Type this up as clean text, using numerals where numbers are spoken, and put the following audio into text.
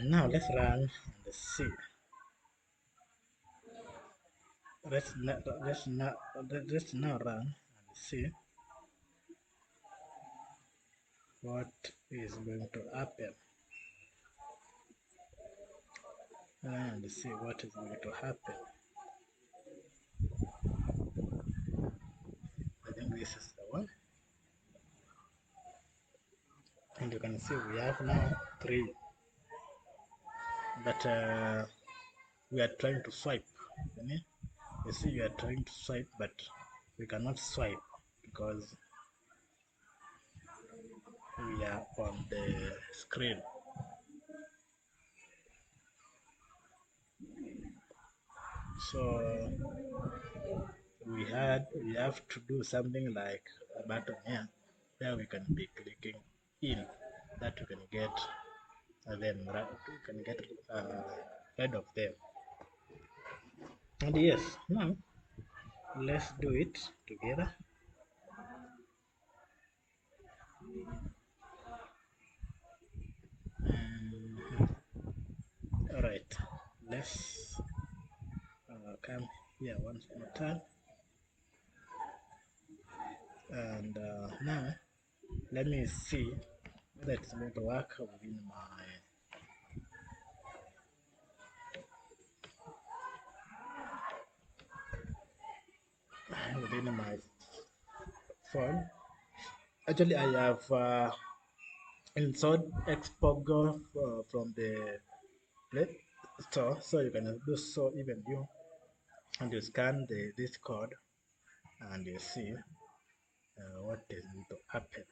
Now let's run and see. Let's now run and see what is going to happen. And see what is going to happen. I think this is the one. And you can see we have now 3. But we are trying to swipe. You see, you are trying to swipe, but we cannot swipe because we are on the screen. So we have to do something like a button here where we can be clicking in that we can get them we can get rid of them. And yes, now let's do it together. All right, let's come here once more time. And now let me see whether it's going to work within my phone. Actually, I have installed Xpogo from the Play Store, so you can do so even you, and you scan this code and you see what is going to happen.